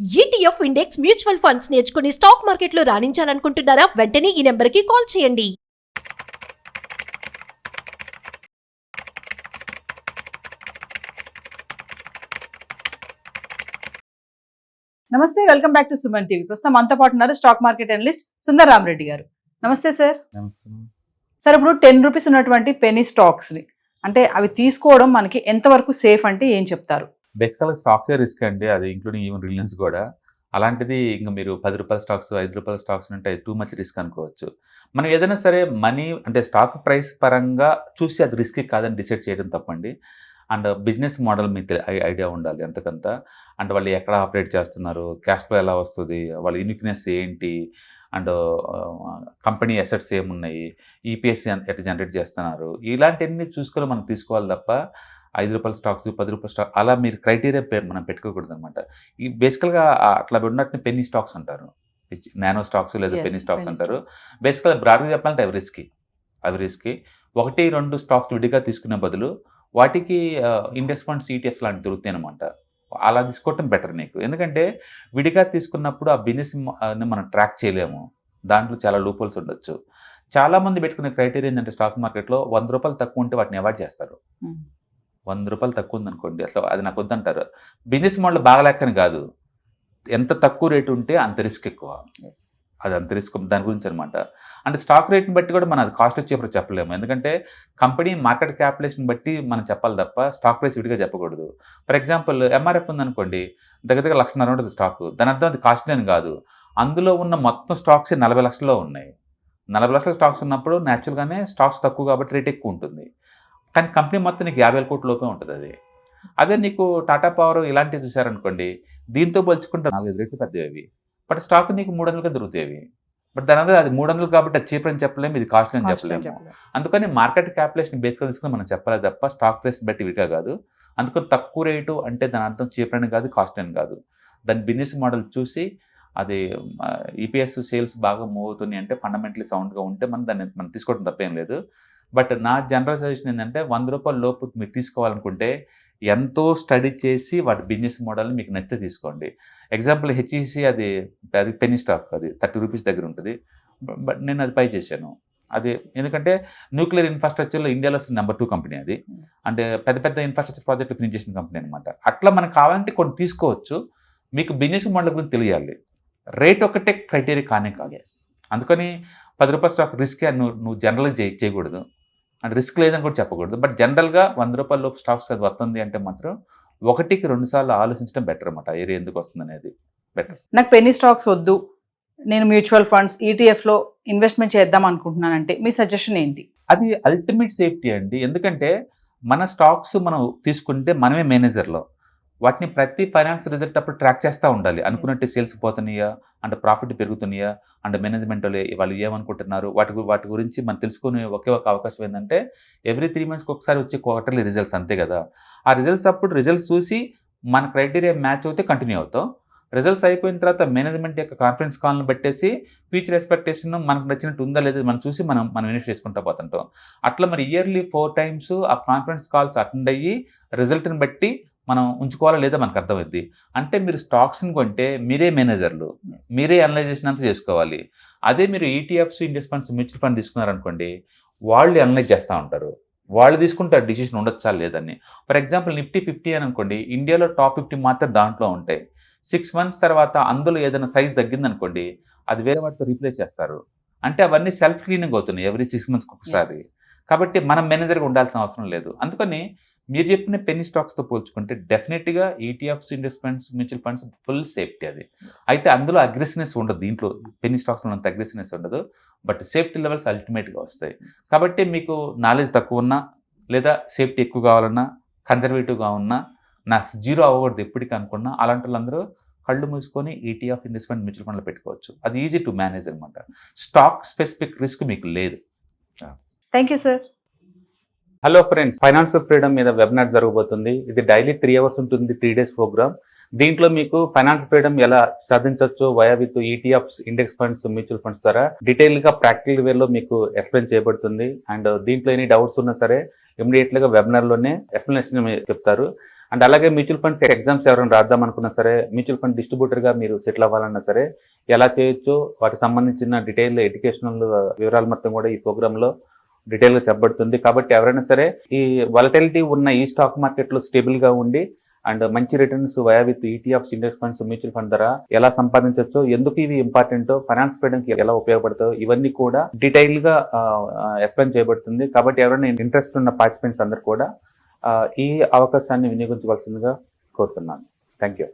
ETF index mutual funds నేర్చుకుని stock మార్కెట్లో రాణించాలనుకుంటున్నారా? వెంటనే ఈ నెంబర్కి కాల్ చేయండి. నమస్తే, welcome back to Suman TV. ప్రస్తుతం మనతో పాటు ఉన్నారు stock market analyst Sundar Rama Reddy గారు. నమస్తే సార్. సార్, ఇప్పుడు 10 రూపీస్ ఉన్నటువంటి పెనీ స్టాక్స్ ని అంటే అవి తీసుకోవడం మనకి ఎంతవరకు సేఫ్ అంటే ఏం చెప్తారు? బేసికల్గా స్టాక్సే రిస్క్ అండి, అది ఇంక్లూడింగ్ ఈవెన్ రిలయన్స్ కూడా. అలాంటిది ఇంకా మీరు 10 రూపాయల స్టాక్స్ 5 రూపాయల స్టాక్స్ అంటే టూ మచ్ రిస్క్ అనుకోవచ్చు. మనం ఏదైనా సరే మనీ అంటే స్టాక్ ప్రైస్ పరంగా చూసి అది రిస్క్ కాదని డిసైడ్ చేయడం తప్పండి. అండ్ బిజినెస్ మోడల్ మీకు ఐడియా ఉండాలి ఎంతకంత. అంటే వాళ్ళు ఎక్కడ ఆపరేట్ చేస్తున్నారు, క్యాష్ ఫ్లో ఎలా వస్తుంది, వాళ్ళ యూనిక్నెస్ ఏంటి, అండ్ కంపెనీ అసెట్స్ ఏమున్నాయి, ఈపీఎస్ ఎట్లా జనరేట్ చేస్తున్నారు, ఇలాంటివన్నీ చూసుకొని మనం తీసుకోవాలి తప్ప 5 రూపాయల స్టాక్స్ 10 రూపాయల స్టాక్ అలా మీరు క్రైటీరియా మనం పెట్టుకోకూడదు అనమాట. ఈ బేసికల్గా అట్లా ఉన్నట్టు పెన్నీ స్టాక్స్ అంటారు, నానో స్టాక్స్ లేదా పెన్నీ స్టాక్స్ అంటారు. బేసికల్గా బ్రాడ్గా చెప్పాలంటే అవి రిస్కీ. 1-2 స్టాక్స్ విడిగా తీసుకునే బదులు వాటికి ఇండెక్స్ ఫండ్స్ ఈటీఎఫ్స్ లాంటి దొరుకుతాయి అనమాట. అలా తీసుకోవటం బెటర్ నీకు. ఎందుకంటే విడిగా తీసుకున్నప్పుడు ఆ బిజినెస్ మనం ట్రాక్ చేయలేము, దాంట్లో చాలా లూపోల్స్ ఉండొచ్చు. చాలామంది పెట్టుకునే క్రైటీరియా ఏంటంటే స్టాక్ మార్కెట్లో 100 రూపాయలు తక్కువ ఉంటే వాటిని అవాయిడ్ చేస్తారు. 100 రూపాయలు తక్కువ ఉందనుకోండి, అసలు అది నాకు వద్దంటారు. బిజినెస్ మోడల్ బాగలేకని కాదు, ఎంత తక్కువ రేటు ఉంటే అంత రిస్క్ ఎక్కువ. అది అంత రిస్క్ దాని గురించి అనమాట. అంటే స్టాక్ రేట్ని బట్టి కూడా మనం అది కాస్ట్ వచ్చేప్పుడు చెప్పలేము. ఎందుకంటే కంపెనీ మార్కెట్ క్యాపిటలేషన్ బట్టి మనం చెప్పాలి తప్ప స్టాక్ ప్రైస్ విడిగా చెప్పకూడదు. ఫర్ ఎగ్జాంపుల్ ఎంఆర్ఎఫ్ ఉందనుకోండి, దగ్గర 1,00,000 ఉంటుంది స్టాక్, దాని అర్థం అది కాస్ట్లీ అని కాదు. అందులో ఉన్న మొత్తం స్టాక్స్ 40 లక్షల్లో ఉన్నాయి. 40 లక్షల స్టాక్స్ ఉన్నప్పుడు న్యాచురల్గానే స్టాక్స్ తక్కువ కాబట్టి రేట్ ఎక్కువ ఉంటుంది. కానీ కంపెనీ మొత్తం నీకు 50,000 కోట్ల లోపే ఉంటుంది. అదే నీకు టాటా పవర్ ఇలాంటివి చూసారనుకోండి, దీంతో పోల్చుకుంటే 4-5 రెట్లు పెద్దవి. బట్ స్టాక్ నీకు 300కే దొరుకుతాయి. బట్ దాని అది 300 కాబట్టి అది చీప్ అని చెప్పలేము, ఇది కాస్ట్ అని చెప్పలేము. అందుకని మార్కెట్ క్యాపిటలేషన్ బేస్గా తీసుకుని మనం చెప్పాలి తప్ప స్టాక్ ప్రైస్ బట్టి విడిగా కాదు. అందుకని తక్కువ రేటు అంటే దాని అర్థం చీప్ అని కాదు, కాస్ట్ అని కాదు. దాని బిజినెస్ మోడల్ చూసి అది ఈపీఎస్ సేల్స్ బాగా మూవ్ అవుతున్నాయి అంటే ఫండమెంటలీ సౌండ్గా ఉంటే మనం తీసుకోవడం తప్పేం లేదు. బట్ నా జనరల్ సజెషన్ ఏంటంటే 100 రూపాయల లోపు మీరు తీసుకోవాలనుకుంటే ఎంతో స్టడీ చేసి వాటి బిజినెస్ మోడల్ని మీకు నచ్చితే తీసుకోండి. ఎగ్జాంపుల్ హెచ్ఈసి అది పెన్నీ స్టాక్, అది 30 రూపీస్ దగ్గర ఉంటుంది. బట్ నేను అది పై చేశాను. అది ఎందుకంటే న్యూక్లియర్ ఇన్ఫ్రాస్ట్రక్చర్లో ఇండియాలో నెంబర్ 2 కంపెనీ అది. అంటే పెద్ద ఇన్ఫ్రాస్ట్రక్చర్ ప్రాజెక్ట్ ఫినిష్ చేసిన కంపెనీ అనమాట. అట్లా మనకు కావాలంటే కొన్ని తీసుకోవచ్చు. మీకు బిజినెస్ మోడల్ గురించి తెలియాలి, రేట్ ఒకటే క్రైటీరియా కానే కాదు. అందుకని 10 రూపాయల స్టాక్ రిస్క్ అని నువ్వు జనరల్గా చేయకూడదు, అంటే రిస్క్ లేదని కూడా చెప్పకూడదు. బట్ జనరల్గా 100 రూపాయల లోపు స్టాక్స్ అది వస్తుంది అంటే మాత్రం 1-2 సార్లు ఆలోచించడం బెటర్ అనమాట, ఏరియా ఎందుకు వస్తుంది అనేది బెటర్. నాకు పెన్నీ స్టాక్స్ వద్దు, నేను మ్యూచువల్ ఫండ్స్ ఈటీఎఫ్లో ఇన్వెస్ట్మెంట్ చేద్దాం అనుకుంటున్నానంటే మీ సజెషన్ ఏంటి? అది అల్టిమేట్ సేఫ్టీ అండి. ఎందుకంటే మన స్టాక్స్ మనం తీసుకుంటే మనమే మేనేజర్లో, వాటిని ప్రతి ఫైనాన్స్ రిజల్ట్ అప్పుడు ట్రాక్ చేస్తూ ఉండాలి. అనుకున్నట్టు సేల్స్ పోతున్నాయా, అంటే ప్రాఫిట్ పెరుగుతున్నాయా, అంటే మేనేజ్మెంట్ వాళ్ళు ఏమనుకుంటున్నారు, వాటి గురించి మనం తెలుసుకునే ఒకే ఒక అవకాశం ఏంటంటే ఎవ్రీ 3 మంత్స్కి ఒకసారి వచ్చే క్వార్టర్లీ రిజల్ట్స్, అంతే కదా. ఆ రిజల్ట్స్ అప్పుడు రిజల్ట్స్ చూసి మన క్రైటీరియా మ్యాచ్ అవుతే కంటిన్యూ అవుతాం. రిజల్ట్స్ అయిపోయిన తర్వాత మేనేజ్మెంట్ యొక్క కాన్ఫరెన్స్ కాల్ని పెట్టేసి ఫ్యూచర్ ఎక్స్పెక్టేషన్ మనకు నచ్చినట్టు ఉందా లేదా మనం చూసి మనం ఇన్వెస్ట్ చేసుకుంటూ పోతుంటాం. అట్లా మరి ఇయర్లీ 4 times ఆ కాన్ఫరెన్స్ కాల్స్ అటెండ్ అయ్యి రిజల్ట్ని బట్టి మనం ఉంచుకోవాలా లేదా మనకు అర్థమైంది. అంటే మీరు స్టాక్స్ని కొంటే మీరే మేనేజర్లు, మీరే అనలైజేషన్ అంతా చేసుకోవాలి. అదే మీరు ETFs index funds mutual fund తీసుకున్నారనుకోండి, వాళ్ళు అనలైజ్ చేస్తూ ఉంటారు, వాళ్ళు తీసుకుంటారు డిసిషన్ ఉండొచ్చా లేదని. ఫర్ ఎగ్జాంపుల్ నిఫ్టీ 50 అని అనుకోండి, ఇండియాలో టాప్ 50 మాత్రం దాంట్లో ఉంటాయి. 6 months తర్వాత అందులో ఏదైనా సైజ్ తగ్గిందనుకోండి, అది వేరే వాటితో రీప్లేస్ చేస్తారు. అంటే అవన్నీ సెల్ఫ్ క్లీనింగ్ అవుతున్నాయి ఎవ్రీ 6 monthsకి ఒకసారి. కాబట్టి మనం మేనేజర్గా ఉండాల్సిన అవసరం లేదు. అందుకని మీరు చెప్పిన పెన్నీ స్టాక్స్తో పోల్చుకుంటే డెఫినెట్గా ETFs index funds mutual funds full safety. అది అయితే అందులో అగ్రెసివ్నెస్ ఉండదు, దీంట్లో పెన్నీ స్టాక్స్లో అంత అగ్రెసివ్నెస్ ఉండదు. బట్ సేఫ్టీ లెవెల్స్ అల్టిమేట్గా వస్తాయి. కాబట్టి మీకు నాలెడ్జ్ తక్కువ ఉన్నా లేదా సేఫ్టీ ఎక్కువ కావాలన్నా కన్జర్వేటివ్గా ఉన్నా నాకు జీరో అవ్వకూడదు ఎప్పటికీ అనుకున్నా, అలాంటి వాళ్ళందరూ కళ్ళు మూసుకొని ఈటీఎఫ్ ఇండెక్స్ ఫండ్ మ్యూచువల్ ఫండ్లో పెట్టుకోవచ్చు. అది ఈజీ టు మేనేజ్ అనమాట. స్టాక్ స్పెసిఫిక్ రిస్క్ మీకు లేదు. Thank you sir. Hello friends, financial freedom మీద వెబినార్ జరగబోతుంది. ఇది డైలీ 3 hours ఉంటుంది, 3 days ప్రోగ్రామ్. దీంట్లో మీకు ఫైనాన్షియల్ ఫ్రీడమ్ ఎలా సాధించవచ్చు via with ETFs index funds mutual funds ద్వారా డీటెయిల్గా ప్రాక్టికల్ వేలో మీకు ఎక్స్ప్లెయిన్ చేయబడుతుంది. అండ్ దీంట్లో ఎనీ డౌట్స్ ఉన్నా సరే ఇమీడియట్గా వెబినార్లోనే ఎక్స్ప్లెనేషన్ చెప్తారు. అండ్ అలాగే మ్యూచువల్ ఫండ్స్ ఎగ్జామ్స్ ఎవరైనా రాద్దాం అనుకున్నా సరే, మ్యూచువల్ ఫండ్ డిస్ట్రిబ్యూటర్గా మీరు సెటిల్ అవ్వాలన్నా సరే ఎలా చేయొచ్చో వాటికి సంబంధించిన డీటెయిల్ ఎడ్యుకేషనల్ వివరాలు మొత్తం కూడా ఈ ప్రోగ్రాంలో డీటెయిల్గా చెప్పబడుతుంది. కాబట్టి ఎవరైనా సరే ఈ వాలటిలిటీ ఉన్న ఈ స్టాక్ మార్కెట్లో స్టేబుల్గా ఉండి అండ్ మంచి returns via with ETFs, index funds, mutual fund ద్వారా ఎలా సంపాదించవచ్చో, ఎందుకు ఇవి ఇంపార్టెంటో, ఫైనాన్స్ ఫ్రీడమ్కి ఎలా ఉపయోగపడతాయో ఇవన్నీ కూడా డీటెయిల్గా ఎక్స్ప్లెయిన్ చేయబడుతుంది. కాబట్టి ఎవరైనా ఇంట్రెస్ట్ ఉన్న పార్టిసిపెంట్స్ అందరూ కూడా ఈ అవకాశాన్ని వినియోగించవలసిందిగా కోరుతున్నాను. Thank you.